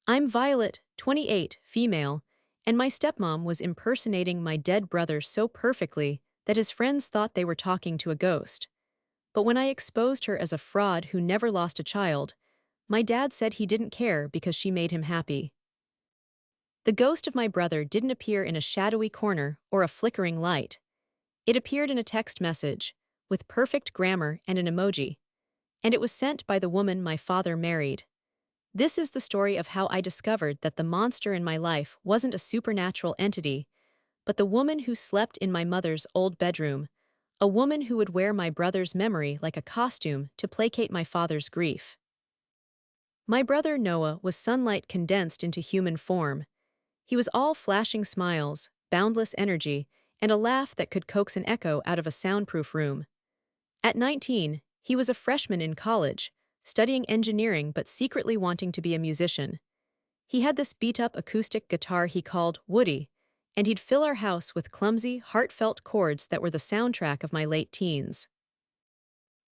I'm Violet, 28, female, and my stepmom was impersonating my dead brother so perfectly that his friends thought they were talking to a ghost. But when I exposed her as a fraud who never lost a child, my dad said he didn't care because she made him happy. The ghost of my brother didn't appear in a shadowy corner or a flickering light. It appeared in a text message, with perfect grammar and an emoji, and it was sent by the woman my father married. This is the story of how I discovered that the monster in my life wasn't a supernatural entity, but the woman who slept in my mother's old bedroom, a woman who would wear my brother's memory like a costume to placate my father's grief. My brother Noah was sunlight condensed into human form. He was all flashing smiles, boundless energy, and a laugh that could coax an echo out of a soundproof room. At 19, he was a freshman in college, studying engineering but secretly wanting to be a musician. He had this beat-up acoustic guitar he called Woody, and he'd fill our house with clumsy, heartfelt chords that were the soundtrack of my late teens.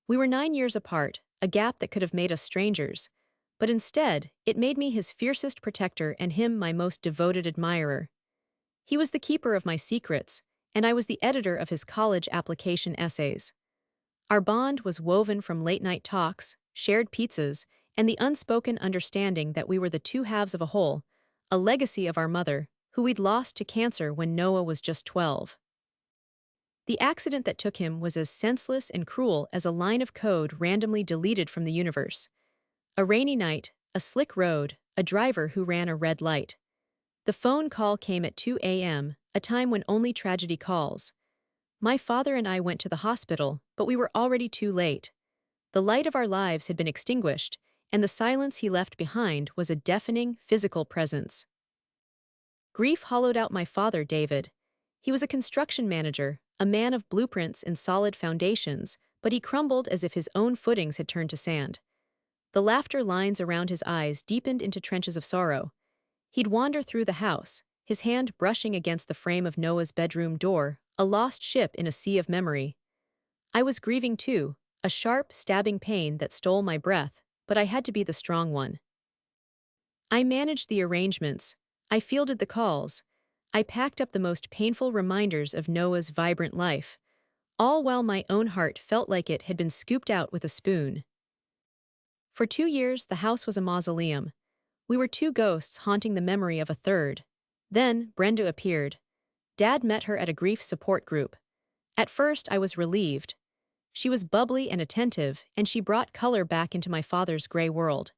We were 9 years apart, a gap that could have made us strangers, but instead, it made me his fiercest protector and him my most devoted admirer. He was the keeper of my secrets, and I was the editor of his college application essays. Our bond was woven from late-night talks, shared pizzas, and the unspoken understanding that we were the two halves of a whole, a legacy of our mother, who we'd lost to cancer when Noah was just 12. The accident that took him was as senseless and cruel as a line of code randomly deleted from the universe. A rainy night, a slick road, a driver who ran a red light. The phone call came at 2 a.m., a time when only tragedy calls. My father and I went to the hospital, but we were already too late. The light of our lives had been extinguished, and the silence he left behind was a deafening, physical presence. Grief hollowed out my father, David. He was a construction manager, a man of blueprints and solid foundations, but he crumbled as if his own footings had turned to sand. The laughter lines around his eyes deepened into trenches of sorrow. He'd wander through the house, his hand brushing against the frame of Noah's bedroom door, a lost ship in a sea of memory. I was grieving too, a sharp, stabbing pain that stole my breath, but I had to be the strong one. I managed the arrangements. I fielded the calls. I packed up the most painful reminders of Noah's vibrant life, all while my own heart felt like it had been scooped out with a spoon. For 2 years, the house was a mausoleum. We were two ghosts haunting the memory of a third. Then, Brenda appeared. Dad met her at a grief support group. At first, I was relieved. She was bubbly and attentive, and she brought color back into my father's gray world.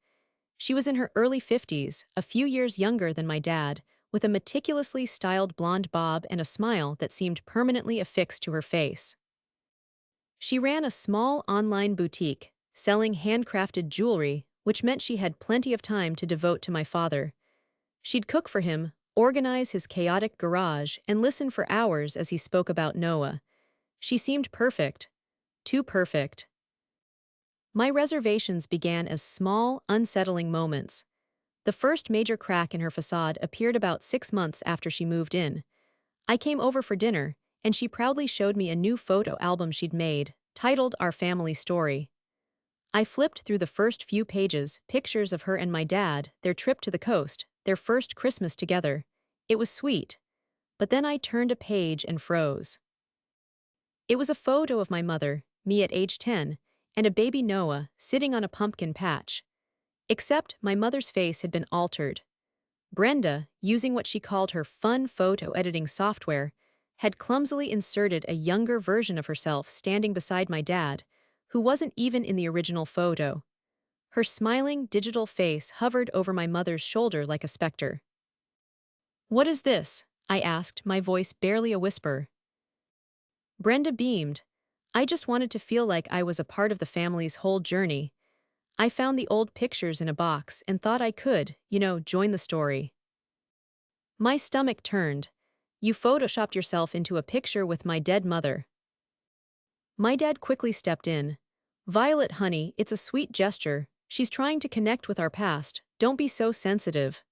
She was in her early 50s, a few years younger than my dad, with a meticulously styled blonde bob and a smile that seemed permanently affixed to her face. She ran a small online boutique, selling handcrafted jewelry, which meant she had plenty of time to devote to my father. She'd cook for him, organize his chaotic garage, and listen for hours as he spoke about Noah. She seemed perfect. Too perfect. My reservations began as small, unsettling moments. The first major crack in her facade appeared about 6 months after she moved in. I came over for dinner, and she proudly showed me a new photo album she'd made, titled Our Family Story. I flipped through the first few pages, pictures of her and my dad, their trip to the coast, their first Christmas together. It was sweet. But then I turned a page and froze. It was a photo of my mother, me at age 10, and a baby Noah sitting on a pumpkin patch. Except my mother's face had been altered. Brenda, using what she called her fun photo editing software, had clumsily inserted a younger version of herself standing beside my dad, who wasn't even in the original photo. Her smiling, digital face hovered over my mother's shoulder like a specter. "What is this?" I asked, my voice barely a whisper. Brenda beamed. "I just wanted to feel like I was a part of the family's whole journey. I found the old pictures in a box and thought I could, join the story." My stomach turned. "You photoshopped yourself into a picture with my dead mother." My dad quickly stepped in. "Violet, honey, it's a sweet gesture. She's trying to connect with our past. Don't be so sensitive."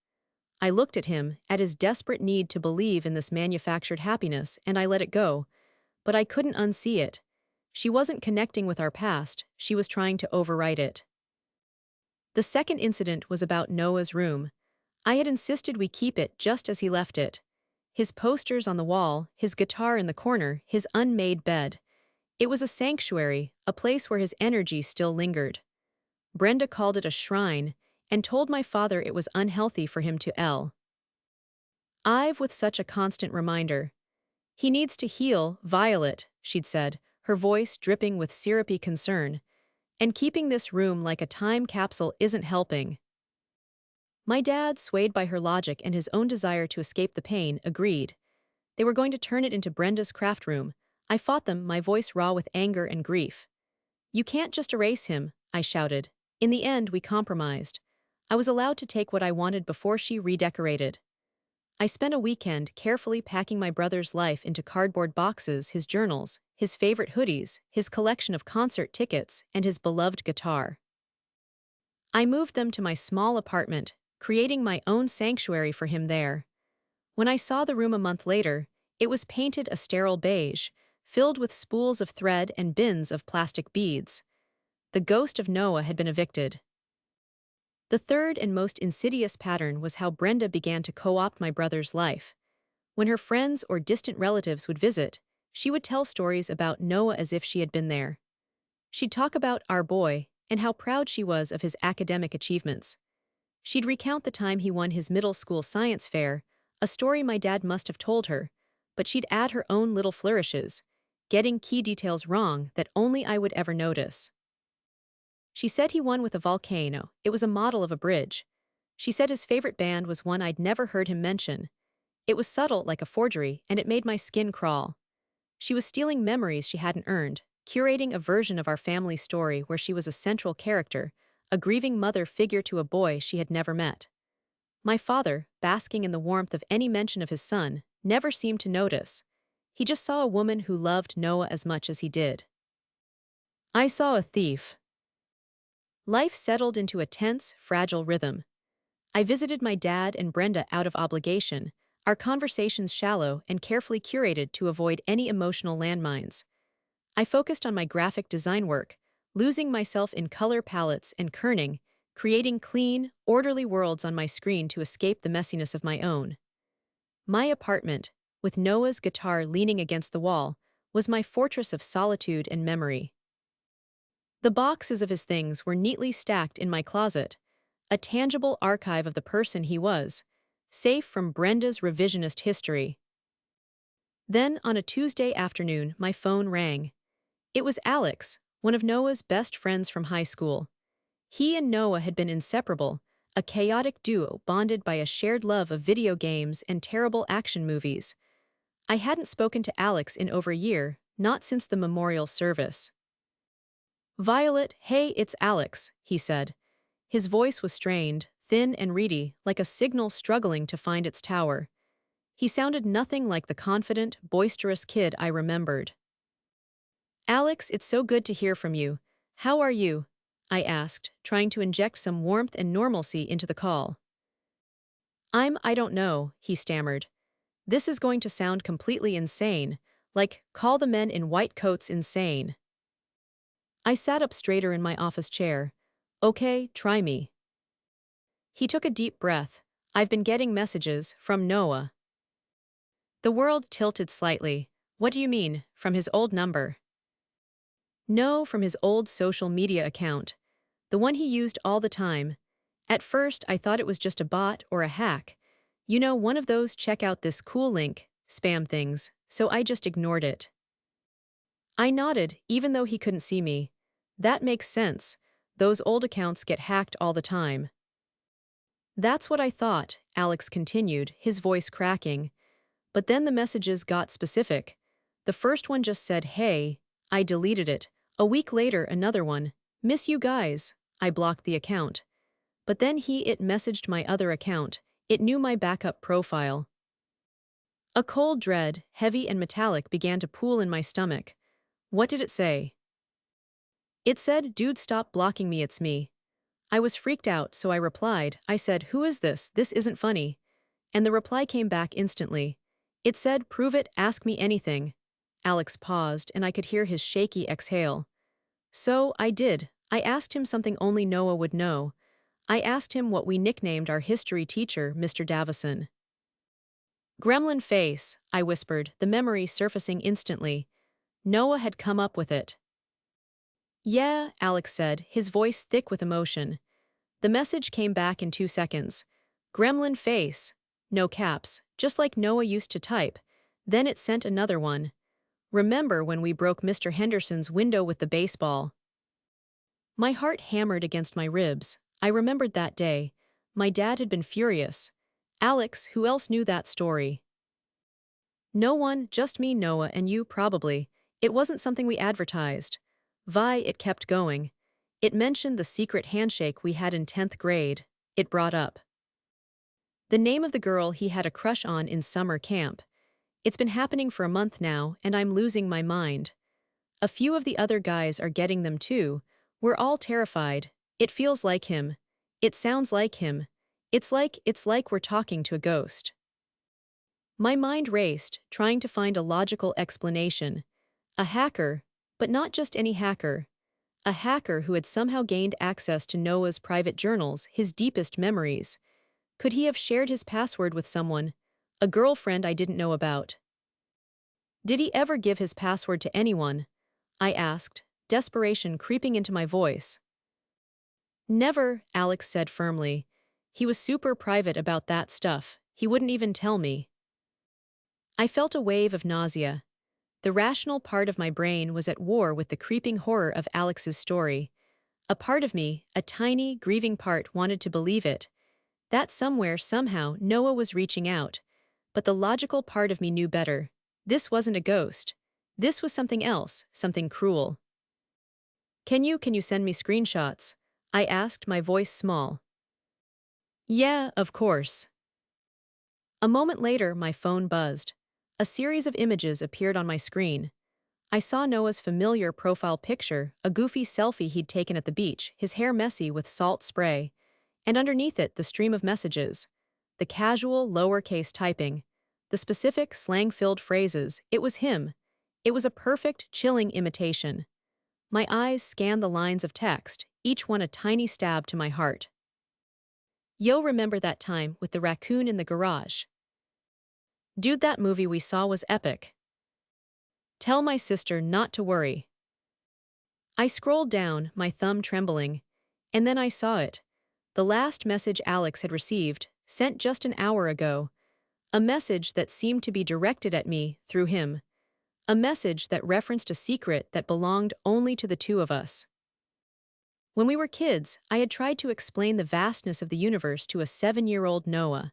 I looked at him, at his desperate need to believe in this manufactured happiness, and I let it go. But I couldn't unsee it. She wasn't connecting with our past, she was trying to overwrite it. The second incident was about Noah's room. I had insisted we keep it just as he left it. His posters on the wall, his guitar in the corner, his unmade bed. It was a sanctuary, a place where his energy still lingered. Brenda called it a shrine, and told my father it was unhealthy for him to I've with such a constant reminder. He needs to heal, Violet, she'd said, her voice dripping with syrupy concern. And keeping this room like a time capsule isn't helping. My dad, swayed by her logic and his own desire to escape the pain, agreed. They were going to turn it into Brenda's craft room. I fought them, my voice raw with anger and grief. You can't just erase him, I shouted. In the end, we compromised. I was allowed to take what I wanted before she redecorated. I spent a weekend carefully packing my brother's life into cardboard boxes, his journals, his favorite hoodies, his collection of concert tickets, and his beloved guitar. I moved them to my small apartment, creating my own sanctuary for him there. When I saw the room a month later, it was painted a sterile beige, filled with spools of thread and bins of plastic beads. The ghost of Noah had been evicted. The third and most insidious pattern was how Brenda began to co-opt my brother's life. When her friends or distant relatives would visit, she would tell stories about Noah as if she had been there. She'd talk about our boy and how proud she was of his academic achievements. She'd recount the time he won his middle school science fair, a story my dad must have told her, but she'd add her own little flourishes, getting key details wrong that only I would ever notice. She said he won with a volcano. It was a model of a bridge. She said his favorite band was one I'd never heard him mention. It was subtle like a forgery, and it made my skin crawl. She was stealing memories she hadn't earned, curating a version of our family story where she was a central character, a grieving mother figure to a boy she had never met. My father, basking in the warmth of any mention of his son, never seemed to notice. He just saw a woman who loved Noah as much as he did. I saw a thief. Life settled into a tense, fragile rhythm. I visited my dad and Brenda out of obligation, our conversations shallow and carefully curated to avoid any emotional landmines. I focused on my graphic design work, losing myself in color palettes and kerning, creating clean, orderly worlds on my screen to escape the messiness of my own. My apartment, with Noah's guitar leaning against the wall, was my fortress of solitude and memory. The boxes of his things were neatly stacked in my closet, a tangible archive of the person he was, safe from Brenda's revisionist history. Then, on a Tuesday afternoon, my phone rang. It was Alex, one of Noah's best friends from high school. He and Noah had been inseparable, a chaotic duo bonded by a shared love of video games and terrible action movies. I hadn't spoken to Alex in over a year, not since the memorial service. Violet, hey, it's Alex, he said. His voice was strained, thin and reedy, like a signal struggling to find its tower. He sounded nothing like the confident, boisterous kid I remembered. Alex, it's so good to hear from you. How are you? I asked, trying to inject some warmth and normalcy into the call. I don't know, he stammered. This is going to sound completely insane, like call the men in white coats insane. I sat up straighter in my office chair. Okay, try me. He took a deep breath. I've been getting messages from Noah. The world tilted slightly. What do you mean, from his old number? No, from his old social media account. The one he used all the time. At first, I thought it was just a bot or a hack. You know, one of those check out this cool link, spam things, so I just ignored it. I nodded, even though he couldn't see me. That makes sense. Those old accounts get hacked all the time. That's what I thought, Alex continued, his voice cracking. But then the messages got specific. The first one just said, hey. I deleted it. A week later, another one. Miss you guys. I blocked the account. But then it messaged my other account. It knew my backup profile. A cold dread, heavy and metallic, began to pool in my stomach. What did it say? It said, dude, stop blocking me, it's me. I was freaked out, so I replied. I said, who is this? This isn't funny. And the reply came back instantly. It said, prove it, ask me anything. Alex paused, and I could hear his shaky exhale. So, I did. I asked him something only Noah would know. I asked him what we nicknamed our history teacher, Mr. Davison. Gremlin face, I whispered, the memory surfacing instantly. Noah had come up with it. Yeah, Alex said, his voice thick with emotion. The message came back in 2 seconds. Gremlin face. No caps, just like Noah used to type. Then it sent another one. Remember when we broke Mr. Henderson's window with the baseball? My heart hammered against my ribs. I remembered that day. My dad had been furious. Alex, who else knew that story? No one, just me, Noah, and you, probably. It wasn't something we advertised. It kept going. It mentioned the secret handshake we had in 10th grade. It brought up the name of the girl he had a crush on in summer camp. It's been happening for a month now, and I'm losing my mind. A few of the other guys are getting them too. We're all terrified. It feels like him. It sounds like him. It's like we're talking to a ghost. My mind raced, trying to find a logical explanation. A hacker, but not just any hacker. A hacker who had somehow gained access to Noah's private journals, his deepest memories. Could he have shared his password with someone? A girlfriend I didn't know about. Did he ever give his password to anyone? I asked, desperation creeping into my voice. Never, Alex said firmly. He was super private about that stuff. He wouldn't even tell me. I felt a wave of nausea. The rational part of my brain was at war with the creeping horror of Alex's story. A part of me, a tiny, grieving part, wanted to believe it. That somewhere, somehow, Noah was reaching out. But the logical part of me knew better. This wasn't a ghost. This was something else, something cruel. Can you send me screenshots? I asked, my voice small. Yeah, of course. A moment later, my phone buzzed. A series of images appeared on my screen. I saw Noah's familiar profile picture, a goofy selfie he'd taken at the beach, his hair messy with salt spray. And underneath it, the stream of messages. The casual, lowercase typing. The specific, slang-filled phrases. It was him. It was a perfect, chilling imitation. My eyes scanned the lines of text, each one a tiny stab to my heart. Yo, remember that time with the raccoon in the garage? Dude, that movie we saw was epic. Tell my sister not to worry. I scrolled down, my thumb trembling. And then I saw it. The last message Alex had received, sent just an hour ago. A message that seemed to be directed at me, through him. A message that referenced a secret that belonged only to the two of us. When we were kids, I had tried to explain the vastness of the universe to a 7-year-old Noah.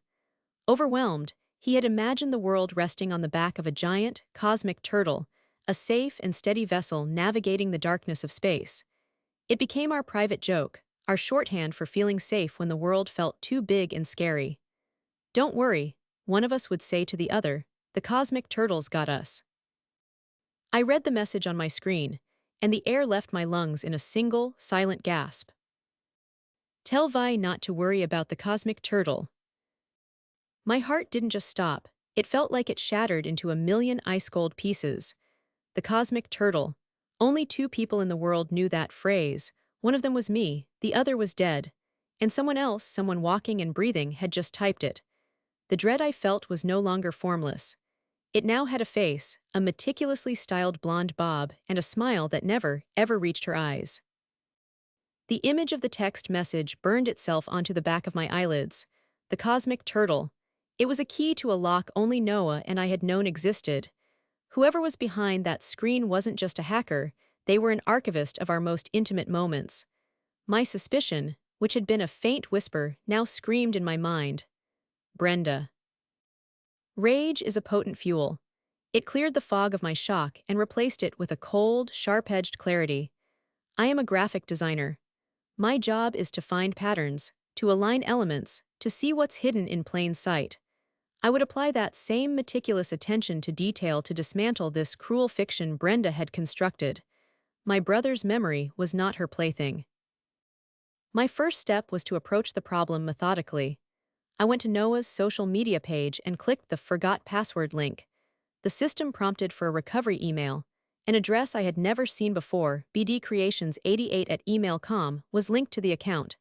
Overwhelmed, he had imagined the world resting on the back of a giant, cosmic turtle, a safe and steady vessel navigating the darkness of space. It became our private joke, our shorthand for feeling safe when the world felt too big and scary. Don't worry, one of us would say to the other, the cosmic turtle's got us. I read the message on my screen, and the air left my lungs in a single, silent gasp. Tell Vi not to worry about the cosmic turtle. My heart didn't just stop, it felt like it shattered into a million ice-cold pieces. The cosmic turtle. Only 2 people in the world knew that phrase. One of them was me, the other was dead. And someone else, someone walking and breathing, had just typed it. The dread I felt was no longer formless. It now had a face, a meticulously styled blonde bob, and a smile that never, ever reached her eyes. The image of the text message burned itself onto the back of my eyelids. The cosmic turtle. It was a key to a lock only Noah and I had known existed. Whoever was behind that screen wasn't just a hacker, they were an archivist of our most intimate moments. My suspicion, which had been a faint whisper, now screamed in my mind. Brenda. Rage is a potent fuel. It cleared the fog of my shock and replaced it with a cold, sharp-edged clarity. I am a graphic designer. My job is to find patterns, to align elements, to see what's hidden in plain sight. I would apply that same meticulous attention to detail to dismantle this cruel fiction Brenda had constructed. My brother's memory was not her plaything. My first step was to approach the problem methodically. I went to Noah's social media page and clicked the Forgot Password link. The system prompted for a recovery email. An address I had never seen before, bdcreations88@email.com, was linked to the account.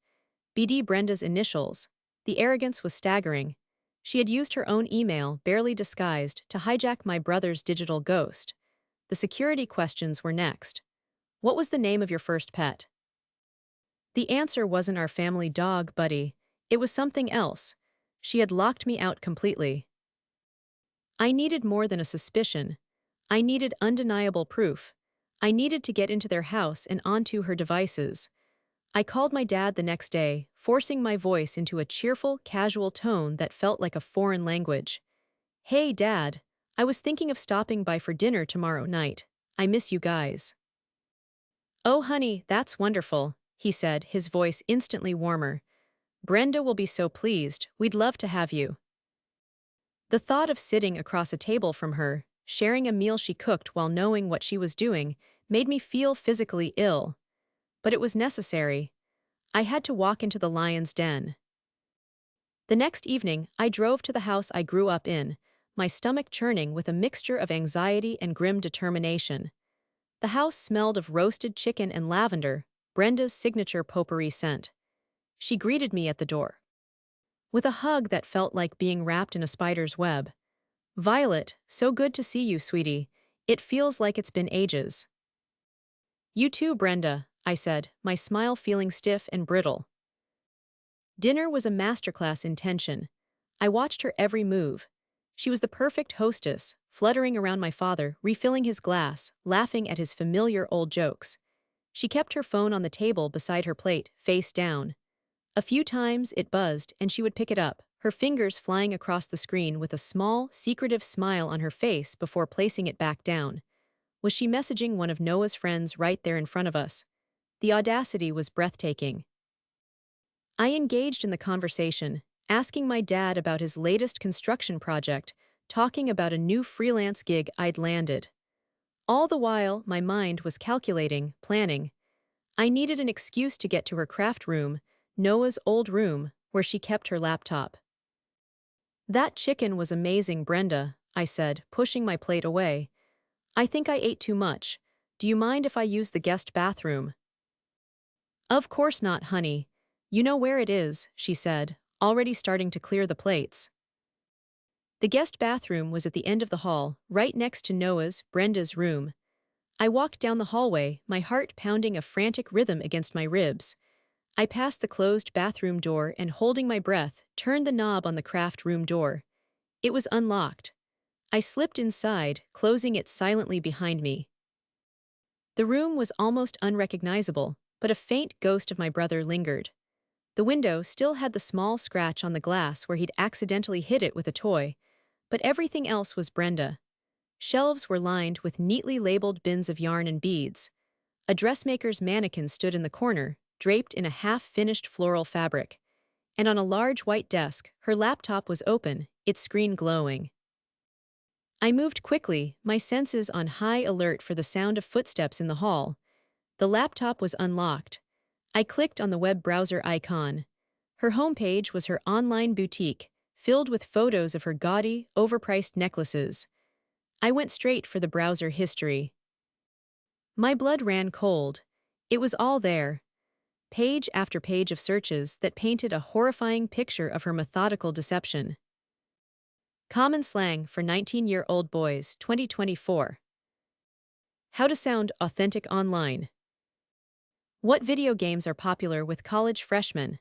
BD Brenda's initials. The arrogance was staggering. She had used her own email, barely disguised, to hijack my brother's digital ghost. The security questions were next. What was the name of your first pet? The answer wasn't our family dog, buddy. It was something else. She had locked me out completely. I needed more than a suspicion. I needed undeniable proof. I needed to get into their house and onto her devices. I called my dad the next day, forcing my voice into a cheerful, casual tone that felt like a foreign language. Hey, Dad. I was thinking of stopping by for dinner tomorrow night. I miss you guys. Oh, honey, that's wonderful, he said, his voice instantly warmer. Brenda will be so pleased. We'd love to have you. The thought of sitting across a table from her, sharing a meal she cooked while knowing what she was doing, made me feel physically ill. But it was necessary. I had to walk into the lion's den. The next evening, I drove to the house I grew up in, my stomach churning with a mixture of anxiety and grim determination. The house smelled of roasted chicken and lavender, Brenda's signature potpourri scent. She greeted me at the door with a hug that felt like being wrapped in a spider's web. Violet, so good to see you, sweetie. It feels like it's been ages. You too, Brenda, I said, my smile feeling stiff and brittle. Dinner was a masterclass in tension. I watched her every move. She was the perfect hostess, fluttering around my father, refilling his glass, laughing at his familiar old jokes. She kept her phone on the table beside her plate, face down. A few times it buzzed, and she would pick it up, her fingers flying across the screen with a small, secretive smile on her face before placing it back down. Was she messaging one of Noah's friends right there in front of us? The audacity was breathtaking. I engaged in the conversation, asking my dad about his latest construction project, talking about a new freelance gig I'd landed. All the while, my mind was calculating, planning. I needed an excuse to get to her craft room, Noah's old room, where she kept her laptop. That chicken was amazing, Brenda, I said, pushing my plate away. I think I ate too much. Do you mind if I use the guest bathroom? Of course not, honey. You know where it is, she said, already starting to clear the plates. The guest bathroom was at the end of the hall, right next to Noah's, Brenda's room. I walked down the hallway, my heart pounding a frantic rhythm against my ribs. I passed the closed bathroom door and, holding my breath, turned the knob on the craft room door. It was unlocked. I slipped inside, closing it silently behind me. The room was almost unrecognizable, but a faint ghost of my brother lingered. The window still had the small scratch on the glass where he'd accidentally hit it with a toy, but everything else was Brenda. Shelves were lined with neatly labeled bins of yarn and beads. A dressmaker's mannequin stood in the corner, draped in a half-finished floral fabric. And on a large white desk, her laptop was open, its screen glowing. I moved quickly, my senses on high alert for the sound of footsteps in the hall. The laptop was unlocked. I clicked on the web browser icon. Her homepage was her online boutique, filled with photos of her gaudy, overpriced necklaces. I went straight for the browser history. My blood ran cold. It was all there. Page after page of searches that painted a horrifying picture of her methodical deception. Common slang for 19-year-old boys, 2024. How to sound authentic online. What video games are popular with college freshmen?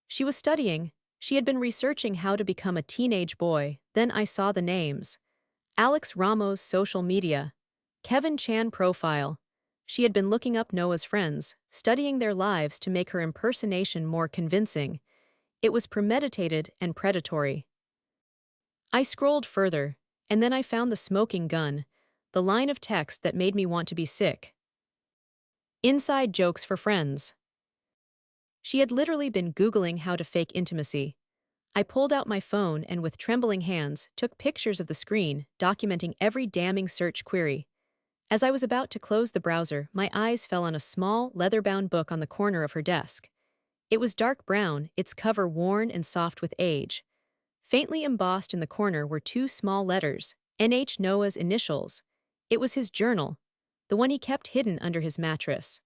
She was studying. She had been researching how to become a teenage boy. Then I saw the names. Alex Ramos' social media. Kevin Chan profile. She had been looking up Noah's friends, studying their lives to make her impersonation more convincing. It was premeditated and predatory. I scrolled further, and then I found the smoking gun, the line of text that made me want to be sick. Inside jokes for friends. She had literally been Googling how to fake intimacy. I pulled out my phone and with trembling hands took pictures of the screen, documenting every damning search query. As I was about to close the browser, my eyes fell on a small, leather-bound book on the corner of her desk. It was dark brown, its cover worn and soft with age. Faintly embossed in the corner were two small letters, N.H. Noah's initials. It was his journal, the one he kept hidden under his mattress.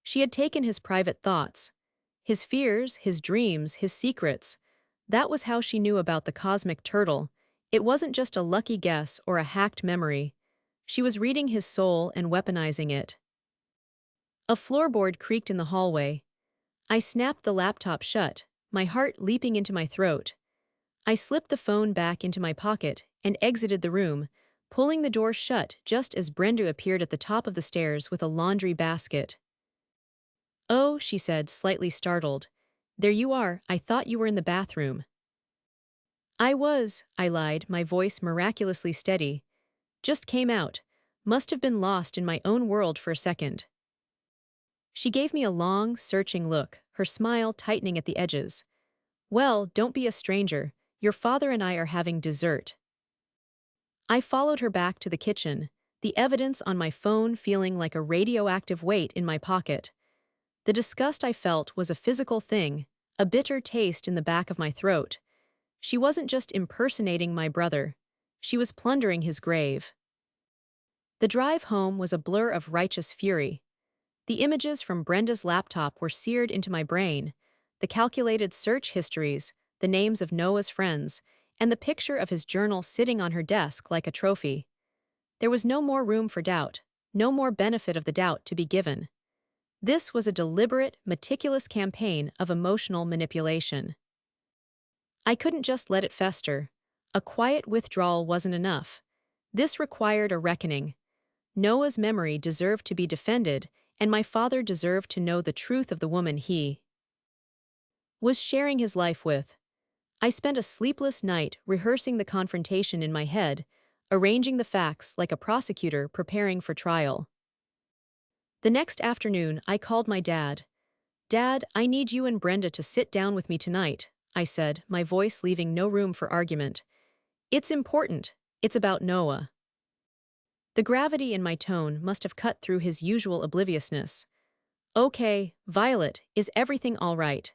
She had taken his private thoughts. his fears, his dreams, his secrets. That was how she knew about the cosmic turtle. It wasn't just a lucky guess or a hacked memory. She was reading his soul and weaponizing it. A floorboard creaked in the hallway. I snapped the laptop shut, my heart leaping into my throat. I slipped the phone back into my pocket and exited the room, pulling the door shut just as Brenda appeared at the top of the stairs with a laundry basket. "Oh," she said, slightly startled. "There you are, I thought you were in the bathroom." "I was," I lied, my voice miraculously steady. "Just came out. Must have been lost in my own world for a second." She gave me a long, searching look, her smile tightening at the edges. "Well, don't be a stranger. Your father and I are having dessert." I followed her back to the kitchen, the evidence on my phone feeling like a radioactive weight in my pocket. The disgust I felt was a physical thing, a bitter taste in the back of my throat. She wasn't just impersonating my brother. She was plundering his grave. The drive home was a blur of righteous fury. The images from Brenda's laptop were seared into my brain, the calculated search histories, the names of Noah's friends, and the picture of his journal sitting on her desk like a trophy. There was no more room for doubt, no more benefit of the doubt to be given. This was a deliberate, meticulous campaign of emotional manipulation. I couldn't just let it fester. A quiet withdrawal wasn't enough. This required a reckoning. Noah's memory deserved to be defended, and my father deserved to know the truth of the woman he was sharing his life with. I spent a sleepless night rehearsing the confrontation in my head, arranging the facts like a prosecutor preparing for trial. The next afternoon, I called my dad. "Dad, I need you and Brenda to sit down with me tonight," I said, my voice leaving no room for argument. "It's important. It's about Noah." The gravity in my tone must have cut through his usual obliviousness. "Okay, Violet, is everything all right?"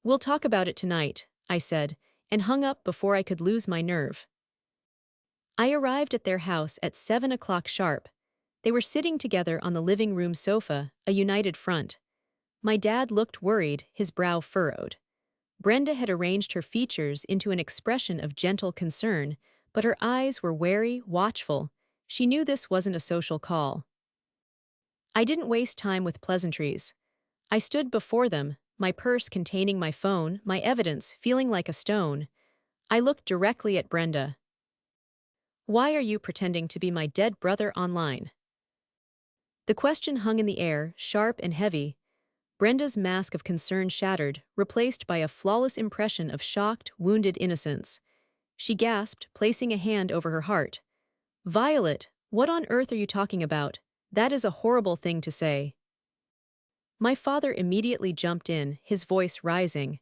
"We'll talk about it tonight," I said, and hung up before I could lose my nerve. I arrived at their house at 7 o'clock sharp. They were sitting together on the living room sofa, a united front. My dad looked worried, his brow furrowed. Brenda had arranged her features into an expression of gentle concern, but her eyes were wary, watchful. She knew this wasn't a social call. I didn't waste time with pleasantries. I stood before them, my purse containing my phone, my evidence feeling like a stone. I looked directly at Brenda. "Why are you pretending to be my dead brother online?" The question hung in the air, sharp and heavy. Brenda's mask of concern shattered, replaced by a flawless impression of shocked, wounded innocence. She gasped, placing a hand over her heart. "Violet, what on earth are you talking about? That is a horrible thing to say." My father immediately jumped in, his voice rising.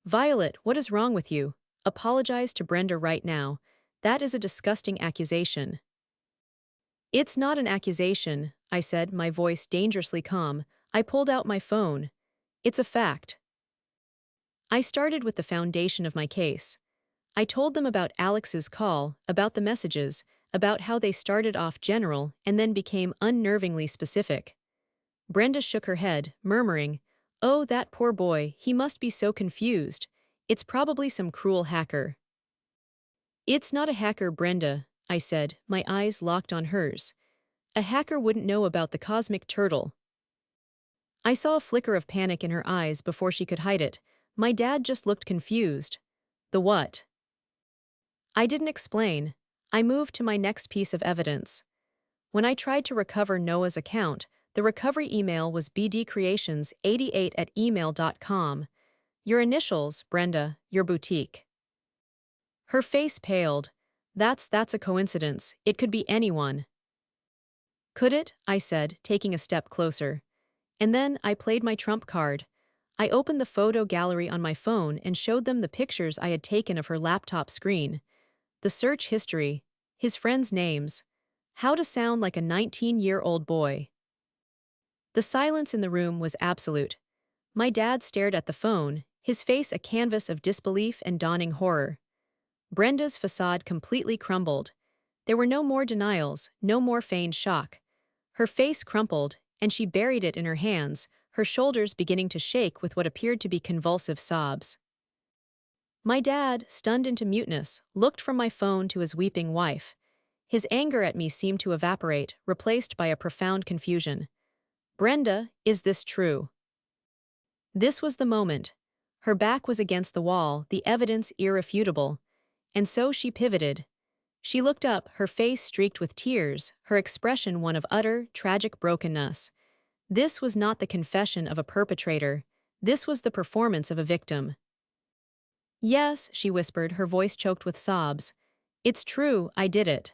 "Violet, what is wrong with you? Apologize to Brenda right now. That is a disgusting accusation." "It's not an accusation," I said, my voice dangerously calm. I pulled out my phone. "It's a fact." I started with the foundation of my case. I told them about Alex's call, about the messages, about how they started off general and then became unnervingly specific. Brenda shook her head, murmuring, "Oh, that poor boy, he must be so confused. It's probably some cruel hacker." "It's not a hacker, Brenda," I said, my eyes locked on hers. "A hacker wouldn't know about the cosmic turtle." I saw a flicker of panic in her eyes before she could hide it. My dad just looked confused. "The what?" I didn't explain. I moved to my next piece of evidence. When I tried to recover Noah's account, the recovery email was bdcreations88@email.com. "Your initials, Brenda, your boutique." Her face paled. That's a coincidence. It could be anyone." "Could it?" I said, taking a step closer. And then I played my trump card. I opened the photo gallery on my phone and showed them the pictures I had taken of her laptop screen. The search history, his friends' names, how to sound like a 19-year-old boy. The silence in the room was absolute. My dad stared at the phone, his face a canvas of disbelief and dawning horror. Brenda's facade completely crumbled. There were no more denials, no more feigned shock. Her face crumpled, and she buried it in her hands, her shoulders beginning to shake with what appeared to be convulsive sobs. My dad, stunned into muteness, looked from my phone to his weeping wife. His anger at me seemed to evaporate, replaced by a profound confusion. "Brenda, is this true?" This was the moment. Her back was against the wall, the evidence irrefutable. And so she pivoted. She looked up, her face streaked with tears, her expression one of utter, tragic brokenness. This was not the confession of a perpetrator. This was the performance of a victim. "Yes," she whispered, her voice choked with sobs. "It's true, I did it."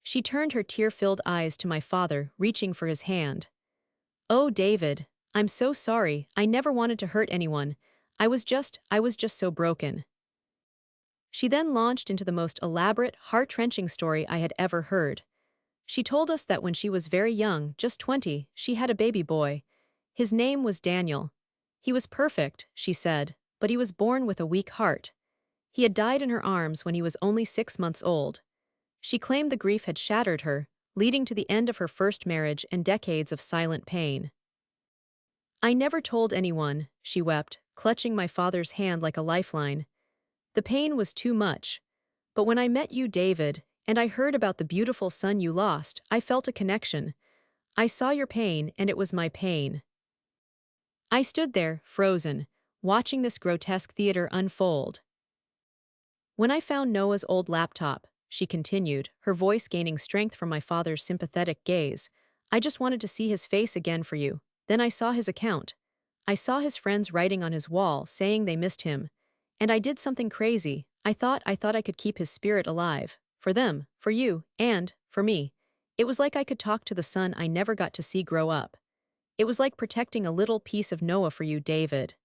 She turned her tear-filled eyes to my father, reaching for his hand. "Oh, David, I'm so sorry, I never wanted to hurt anyone. I was just so broken." She then launched into the most elaborate, heart-wrenching story I had ever heard. She told us that when she was very young, just 20, she had a baby boy. His name was Daniel. He was perfect, she said, but he was born with a weak heart. He had died in her arms when he was only 6 months old. She claimed the grief had shattered her, leading to the end of her first marriage and decades of silent pain. "I never told anyone," she wept, clutching my father's hand like a lifeline. "The pain was too much. But when I met you, David, and I heard about the beautiful son you lost, I felt a connection. I saw your pain, and it was my pain." I stood there, frozen, watching this grotesque theater unfold. "When I found Noah's old laptop," she continued, her voice gaining strength from my father's sympathetic gaze, "I just wanted to see his face again for you. Then I saw his account. I saw his friends writing on his wall saying they missed him. And I did something crazy. I thought I could keep his spirit alive. For them, for you, and for me. It was like I could talk to the son I never got to see grow up. It was like protecting a little piece of Noah for you, David.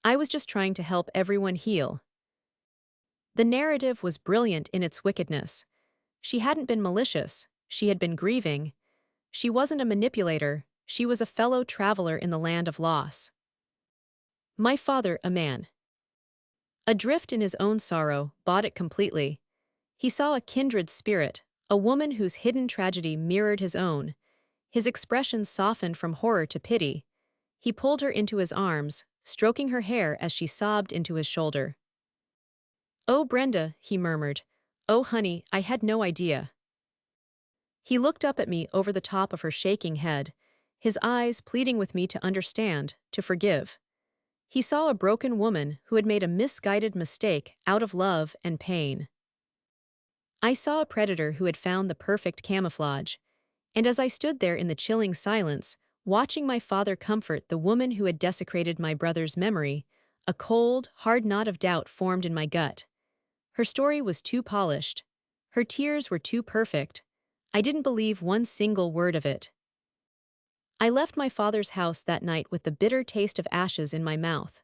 I was just trying to help everyone heal." The narrative was brilliant in its wickedness. She hadn't been malicious, she had been grieving. She wasn't a manipulator, she was a fellow traveler in the land of loss. My father, a man. Adrift in his own sorrow, bought it completely. He saw a kindred spirit, a woman whose hidden tragedy mirrored his own. His expression softened from horror to pity. He pulled her into his arms, stroking her hair as she sobbed into his shoulder. "Oh, Brenda," he murmured. "Oh, honey, I had no idea." He looked up at me over the top of her shaking head, his eyes pleading with me to understand, to forgive. He saw a broken woman who had made a misguided mistake out of love and pain. I saw a predator who had found the perfect camouflage. And as I stood there in the chilling silence, watching my father comfort the woman who had desecrated my brother's memory, a cold, hard knot of doubt formed in my gut. Her story was too polished. Her tears were too perfect. I didn't believe one single word of it. I left my father's house that night with the bitter taste of ashes in my mouth.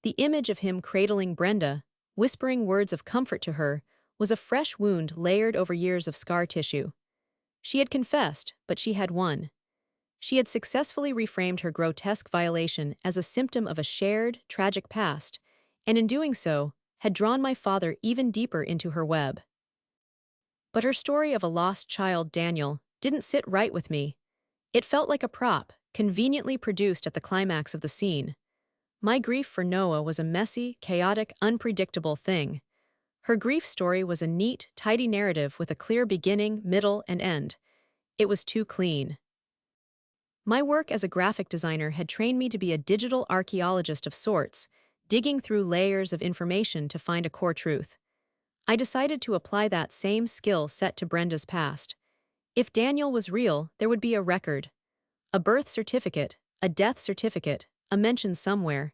The image of him cradling Brenda, whispering words of comfort to her, was a fresh wound layered over years of scar tissue. She had confessed, but she had won. She had successfully reframed her grotesque violation as a symptom of a shared, tragic past, and in doing so, had drawn my father even deeper into her web. But her story of a lost child, Daniel, didn't sit right with me. It felt like a prop, conveniently produced at the climax of the scene. My grief for Noah was a messy, chaotic, unpredictable thing. Her grief story was a neat, tidy narrative with a clear beginning, middle, and end. It was too clean. My work as a graphic designer had trained me to be a digital archaeologist of sorts, digging through layers of information to find a core truth. I decided to apply that same skill set to Brenda's past. If Daniel was real, there would be a record. A birth certificate, a death certificate, a mention somewhere.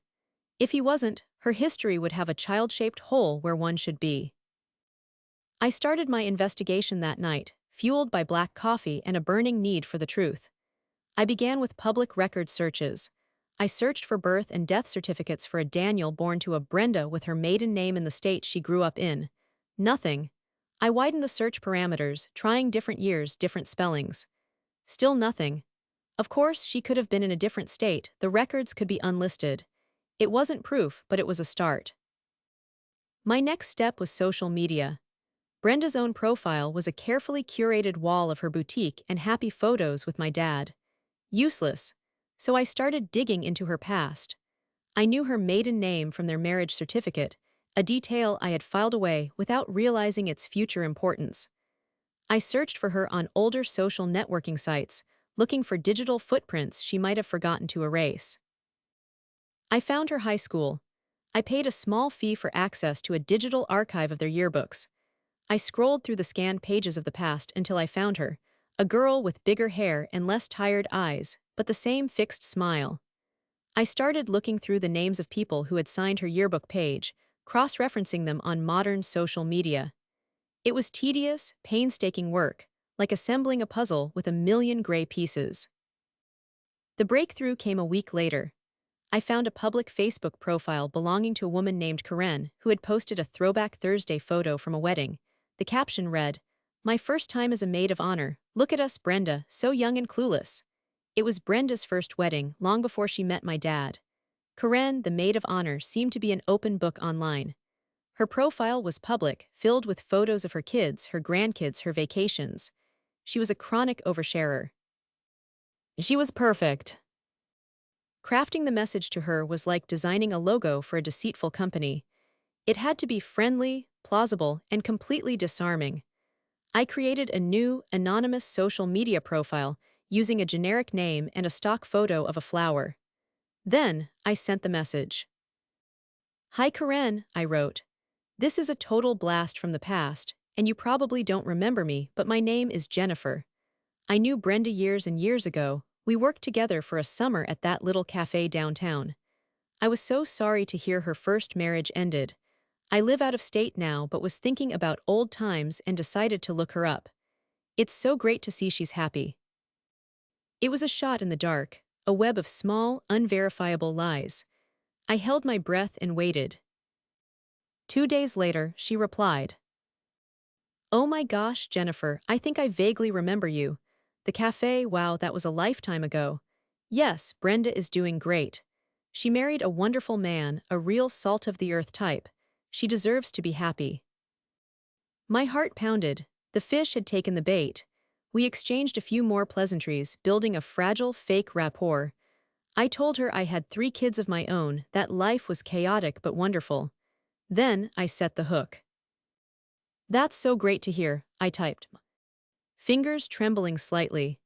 If he wasn't, her history would have a child-shaped hole where one should be. I started my investigation that night, fueled by black coffee and a burning need for the truth. I began with public record searches. I searched for birth and death certificates for a Daniel born to a Brenda with her maiden name in the state she grew up in. Nothing. I widened the search parameters, trying different years, different spellings. Still nothing. Of course, she could have been in a different state, the records could be unlisted. It wasn't proof, but it was a start. My next step was social media. Brenda's own profile was a carefully curated wall of her boutique and happy photos with my dad. Useless. So I started digging into her past. I knew her maiden name from their marriage certificate, a detail I had filed away without realizing its future importance. I searched for her on older social networking sites, looking for digital footprints she might have forgotten to erase. I found her high school. I paid a small fee for access to a digital archive of their yearbooks. I scrolled through the scanned pages of the past until I found her, a girl with bigger hair and less tired eyes, but the same fixed smile. I started looking through the names of people who had signed her yearbook page, cross-referencing them on modern social media. It was tedious, painstaking work, like assembling a puzzle with a million gray pieces. The breakthrough came a week later. I found a public Facebook profile belonging to a woman named Karen who had posted a Throwback Thursday photo from a wedding. The caption read, "My first time as a maid of honor. Look at us, Brenda, so young and clueless." It was Brenda's first wedding, long before she met my dad. Karen, the maid of honor, seemed to be an open book online. Her profile was public, filled with photos of her kids, her grandkids, her vacations. She was a chronic oversharer. She was perfect. Crafting the message to her was like designing a logo for a deceitful company. It had to be friendly, plausible, and completely disarming. I created a new, anonymous social media profile using a generic name and a stock photo of a flower. Then, I sent the message. "Hi Karen," I wrote. "This is a total blast from the past, and you probably don't remember me, but my name is Jennifer. I knew Brenda years and years ago. We worked together for a summer at that little cafe downtown. I was so sorry to hear her first marriage ended. I live out of state now but was thinking about old times and decided to look her up. It's so great to see she's happy." It was a shot in the dark, a web of small, unverifiable lies. I held my breath and waited. 2 days later, she replied. "Oh my gosh, Jennifer, I think I vaguely remember you. The cafe, wow, that was a lifetime ago. Yes, Brenda is doing great. She married a wonderful man, a real salt-of-the-earth type. She deserves to be happy." My heart pounded. The fish had taken the bait. We exchanged a few more pleasantries, building a fragile, fake rapport. I told her I had 3 kids of my own, that life was chaotic but wonderful. Then I set the hook. "That's so great to hear," I typed, fingers trembling slightly.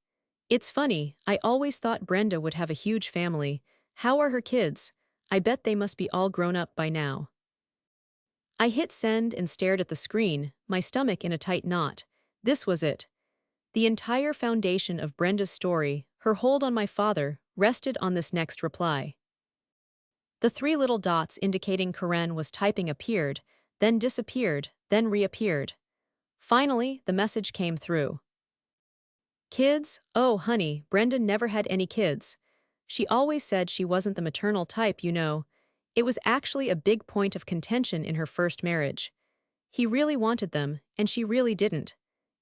"It's funny, I always thought Brenda would have a huge family. How are her kids? I bet they must be all grown up by now." I hit send and stared at the screen, my stomach in a tight knot. This was it. The entire foundation of Brenda's story, her hold on my father, rested on this next reply. The 3 little dots indicating Karen was typing appeared, then disappeared, then reappeared. Finally, the message came through. "Kids? Oh, honey, Brenda never had any kids. She always said she wasn't the maternal type, you know. It was actually a big point of contention in her first marriage. He really wanted them, and she really didn't.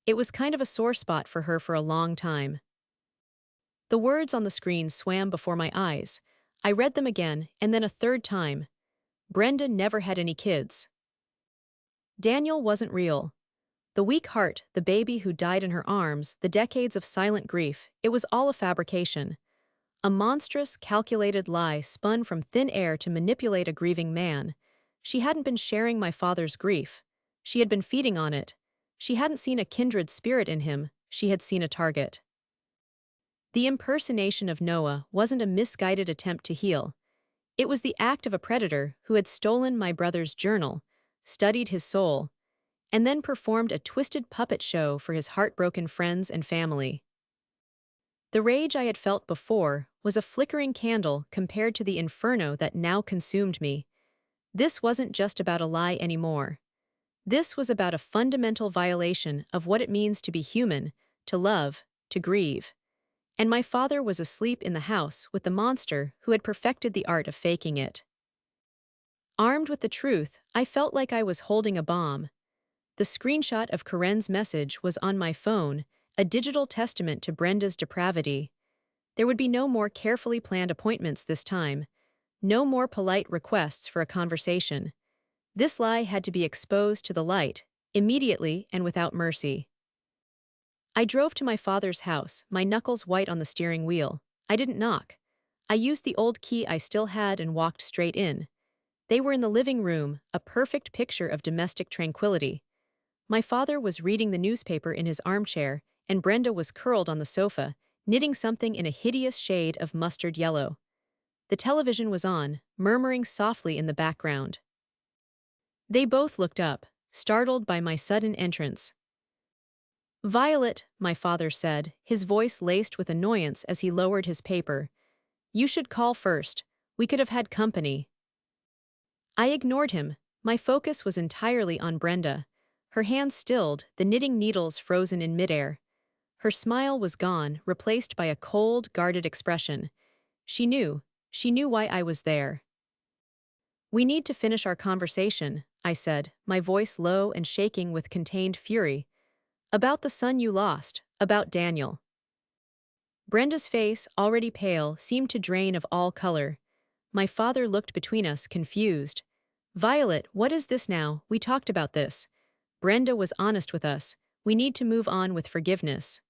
It was kind of a sore spot for her for a long time." The words on the screen swam before my eyes. I read them again, and then a third time. Brenda never had any kids. Daniel wasn't real. The weak heart, the baby who died in her arms, the decades of silent grief, it was all a fabrication. A monstrous, calculated lie spun from thin air to manipulate a grieving man. She hadn't been sharing my father's grief. She had been feeding on it. She hadn't seen a kindred spirit in him, she had seen a target. The impersonation of Noah wasn't a misguided attempt to heal. It was the act of a predator who had stolen my brother's journal, studied his soul, and then performed a twisted puppet show for his heartbroken friends and family. The rage I had felt before was a flickering candle compared to the inferno that now consumed me. This wasn't just about a lie anymore. This was about a fundamental violation of what it means to be human, to love, to grieve. And my father was asleep in the house with the monster who had perfected the art of faking it. Armed with the truth, I felt like I was holding a bomb. The screenshot of Karen's message was on my phone, a digital testament to Brenda's depravity. There would be no more carefully planned appointments this time. No more polite requests for a conversation. This lie had to be exposed to the light, immediately and without mercy. I drove to my father's house, my knuckles white on the steering wheel. I didn't knock. I used the old key I still had and walked straight in. They were in the living room, a perfect picture of domestic tranquility. My father was reading the newspaper in his armchair, and Brenda was curled on the sofa, knitting something in a hideous shade of mustard yellow. The television was on, murmuring softly in the background. They both looked up, startled by my sudden entrance. "Violet," my father said, his voice laced with annoyance as he lowered his paper. "You should call first. We could have had company." I ignored him. My focus was entirely on Brenda. Her hands stilled, the knitting needles frozen in midair. Her smile was gone, replaced by a cold, guarded expression. She knew. She knew why I was there. "We need to finish our conversation," I said, my voice low and shaking with contained fury. "About the son you lost, about Daniel." Brenda's face, already pale, seemed to drain of all color. My father looked between us, confused. "Violet, what is this now? We talked about this. Brenda was honest with us. We need to move on with forgiveness."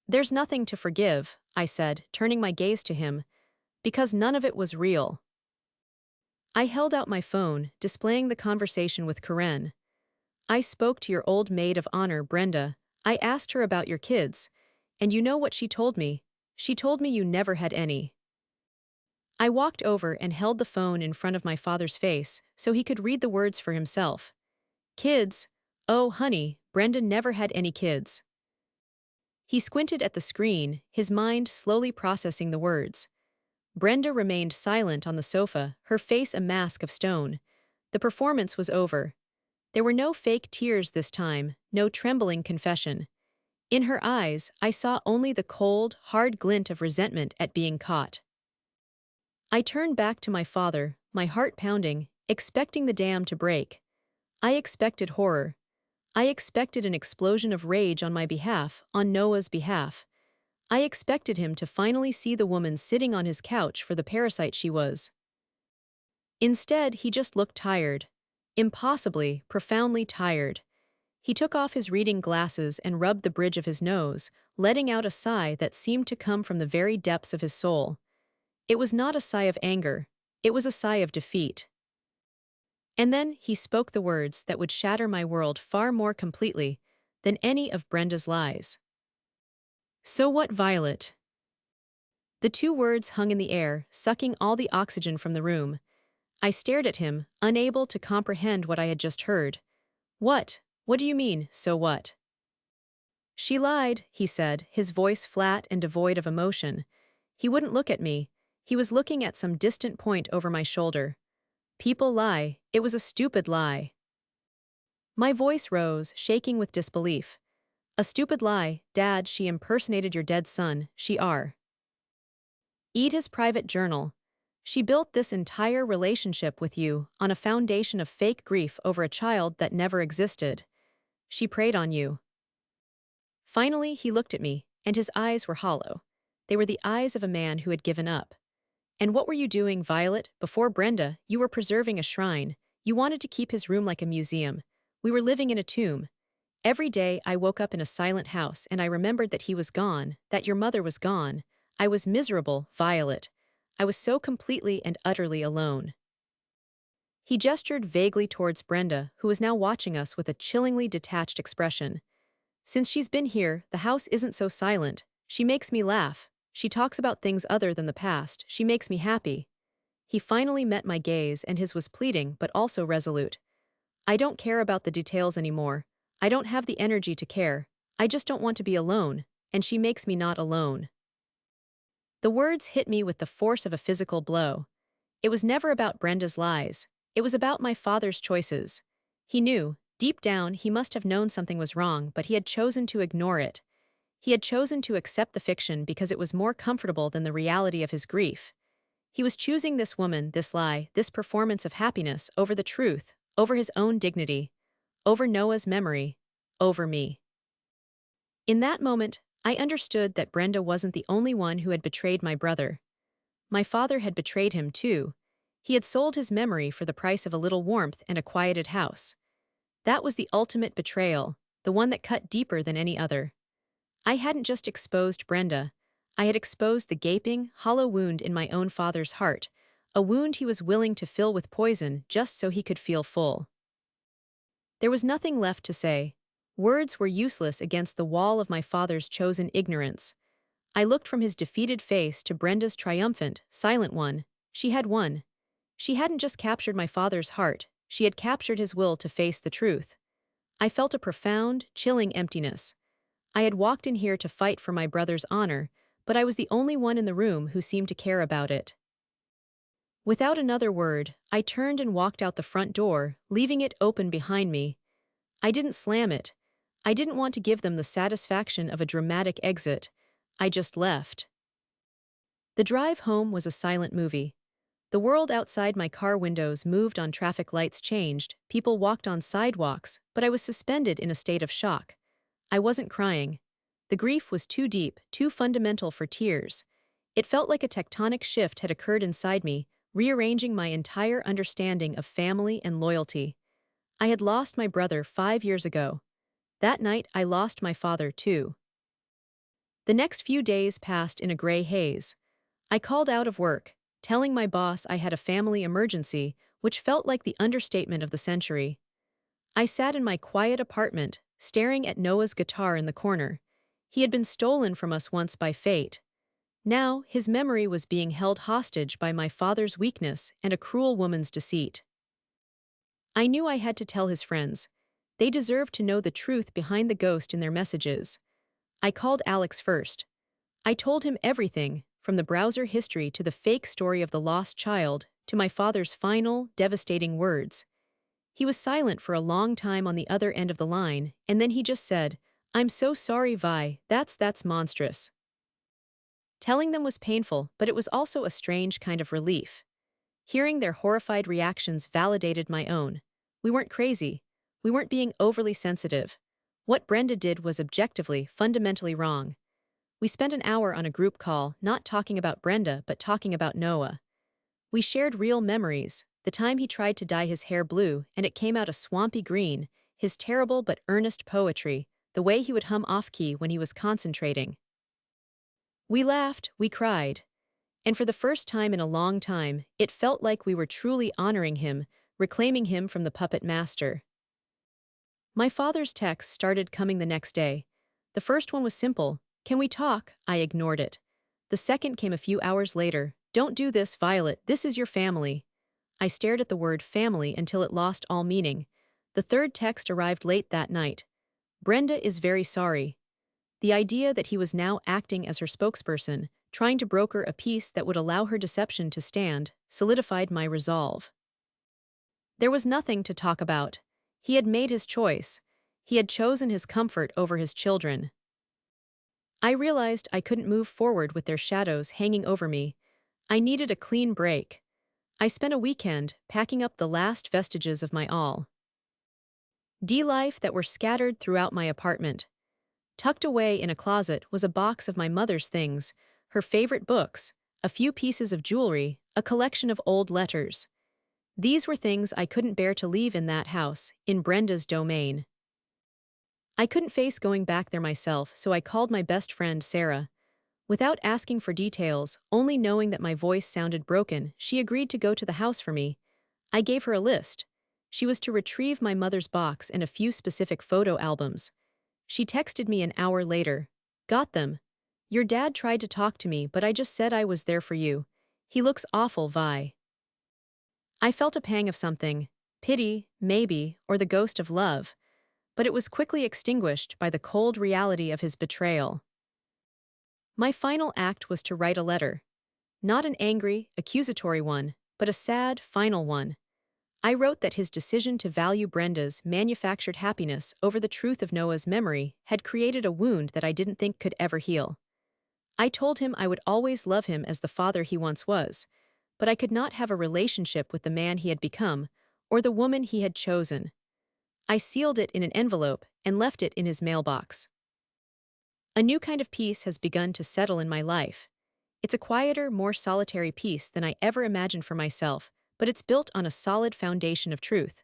"There's nothing to forgive," I said, turning my gaze to him, "because none of it was real." I held out my phone, displaying the conversation with Karen. "I spoke to your old maid of honor, Brenda. I asked her about your kids. And you know what she told me? She told me you never had any." I walked over and held the phone in front of my father's face so he could read the words for himself. "Kids? Oh, honey, Brenda never had any kids." He squinted at the screen, his mind slowly processing the words. Brenda remained silent on the sofa, her face a mask of stone. The performance was over. There were no fake tears this time, no trembling confession. In her eyes, I saw only the cold, hard glint of resentment at being caught. I turned back to my father, my heart pounding, expecting the dam to break. I expected horror. I expected an explosion of rage on my behalf, on Noah's behalf. I expected him to finally see the woman sitting on his couch for the parasite she was. Instead, he just looked tired. Impossibly, profoundly tired. He took off his reading glasses and rubbed the bridge of his nose, letting out a sigh that seemed to come from the very depths of his soul. It was not a sigh of anger. It was a sigh of defeat. And then he spoke the words that would shatter my world far more completely than any of Brenda's lies. "So what, Violet?" The two words hung in the air, sucking all the oxygen from the room. I stared at him, unable to comprehend what I had just heard. "What? What do you mean, so what?" "She lied," he said, his voice flat and devoid of emotion. He wouldn't look at me. He was looking at some distant point over my shoulder. "People lie. It was a stupid lie." My voice rose, shaking with disbelief. "A stupid lie, Dad, she impersonated your dead son, she are. Eat his private journal. She built this entire relationship with you on a foundation of fake grief over a child that never existed. She preyed on you." Finally, he looked at me, and his eyes were hollow. They were the eyes of a man who had given up. "And what were you doing, Violet? Before Brenda, you were preserving a shrine. You wanted to keep his room like a museum. We were living in a tomb. Every day I woke up in a silent house and I remembered that he was gone, that your mother was gone. I was miserable, Violet. I was so completely and utterly alone." He gestured vaguely towards Brenda, who was now watching us with a chillingly detached expression. "Since she's been here, the house isn't so silent. She makes me laugh. She talks about things other than the past. She makes me happy." He finally met my gaze and his was pleading but also resolute. "I don't care about the details anymore. I don't have the energy to care. I just don't want to be alone, and she makes me not alone." The words hit me with the force of a physical blow. It was never about Brenda's lies. It was about my father's choices. He knew, deep down, he must have known something was wrong, but he had chosen to ignore it. He had chosen to accept the fiction because it was more comfortable than the reality of his grief. He was choosing this woman, this lie, this performance of happiness over the truth, over his own dignity, over Noah's memory, over me. In that moment, I understood that Brenda wasn't the only one who had betrayed my brother. My father had betrayed him too. He had sold his memory for the price of a little warmth and a quieted house. That was the ultimate betrayal, the one that cut deeper than any other. I hadn't just exposed Brenda. I had exposed the gaping, hollow wound in my own father's heart, a wound he was willing to fill with poison just so he could feel full. There was nothing left to say. Words were useless against the wall of my father's chosen ignorance. I looked from his defeated face to Brenda's triumphant, silent one. She had won. She hadn't just captured my father's heart, she had captured his will to face the truth. I felt a profound, chilling emptiness. I had walked in here to fight for my brother's honor, but I was the only one in the room who seemed to care about it. Without another word, I turned and walked out the front door, leaving it open behind me. I didn't slam it. I didn't want to give them the satisfaction of a dramatic exit. I just left. The drive home was a silent movie. The world outside my car windows moved on, traffic lights changed, people walked on sidewalks, but I was suspended in a state of shock. I wasn't crying. The grief was too deep, too fundamental for tears. It felt like a tectonic shift had occurred inside me, rearranging my entire understanding of family and loyalty. I had lost my brother 5 years ago. That night I lost my father too. The next few days passed in a gray haze. I called out of work, telling my boss I had a family emergency, which felt like the understatement of the century. I sat in my quiet apartment, staring at Noah's guitar in the corner. He had been stolen from us once by fate. Now, his memory was being held hostage by my father's weakness and a cruel woman's deceit. I knew I had to tell his friends. They deserved to know the truth behind the ghost in their messages. I called Alex first. I told him everything, from the browser history to the fake story of the lost child, to my father's final, devastating words. He was silent for a long time on the other end of the line, and then he just said, "I'm so sorry, Vi, that's monstrous." Telling them was painful, but it was also a strange kind of relief. Hearing their horrified reactions validated my own. We weren't crazy. We weren't being overly sensitive. What Brenda did was objectively, fundamentally wrong. We spent an hour on a group call, not talking about Brenda, but talking about Noah. We shared real memories, the time he tried to dye his hair blue and it came out a swampy green, his terrible but earnest poetry, the way he would hum off-key when he was concentrating. We laughed, we cried. And for the first time in a long time, it felt like we were truly honoring him, reclaiming him from the puppet master. My father's texts started coming the next day. The first one was simple. "Can we talk?" I ignored it. The second came a few hours later. "Don't do this, Violet, this is your family." I stared at the word family until it lost all meaning. The third text arrived late that night. "Brenda is very sorry." The idea that he was now acting as her spokesperson, trying to broker a peace that would allow her deception to stand, solidified my resolve. There was nothing to talk about. He had made his choice. He had chosen his comfort over his children. I realized I couldn't move forward with their shadows hanging over me. I needed a clean break. I spent a weekend packing up the last vestiges of my all-D life that were scattered throughout my apartment. Tucked away in a closet was a box of my mother's things, her favorite books, a few pieces of jewelry, a collection of old letters. These were things I couldn't bear to leave in that house, in Brenda's domain. I couldn't face going back there myself, so I called my best friend Sarah. Without asking for details, only knowing that my voice sounded broken, she agreed to go to the house for me. I gave her a list. She was to retrieve my mother's box and a few specific photo albums. She texted me an hour later. "Got them. Your dad tried to talk to me, but I just said I was there for you. He looks awful, Vi." I felt a pang of something, pity, maybe, or the ghost of love, but it was quickly extinguished by the cold reality of his betrayal. My final act was to write a letter. Not an angry, accusatory one, but a sad, final one. I wrote that his decision to value Brenda's manufactured happiness over the truth of Noah's memory had created a wound that I didn't think could ever heal. I told him I would always love him as the father he once was, but I could not have a relationship with the man he had become, or the woman he had chosen. I sealed it in an envelope and left it in his mailbox. A new kind of peace has begun to settle in my life. It's a quieter, more solitary peace than I ever imagined for myself, but it's built on a solid foundation of truth.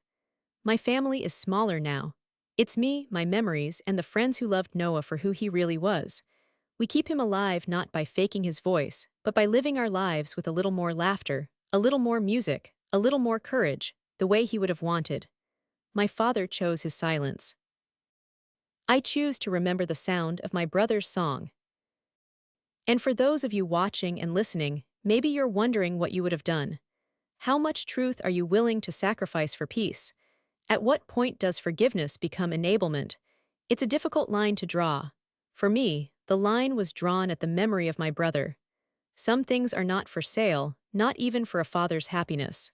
My family is smaller now. It's me, my memories, and the friends who loved Noah for who he really was. We keep him alive not by faking his voice, but by living our lives with a little more laughter, a little more music, a little more courage, the way he would have wanted. My father chose his silence. I choose to remember the sound of my brother's song. And for those of you watching and listening, maybe you're wondering what you would have done. How much truth are you willing to sacrifice for peace? At what point does forgiveness become enablement? It's a difficult line to draw. For me, the line was drawn at the memory of my brother. Some things are not for sale, not even for a father's happiness.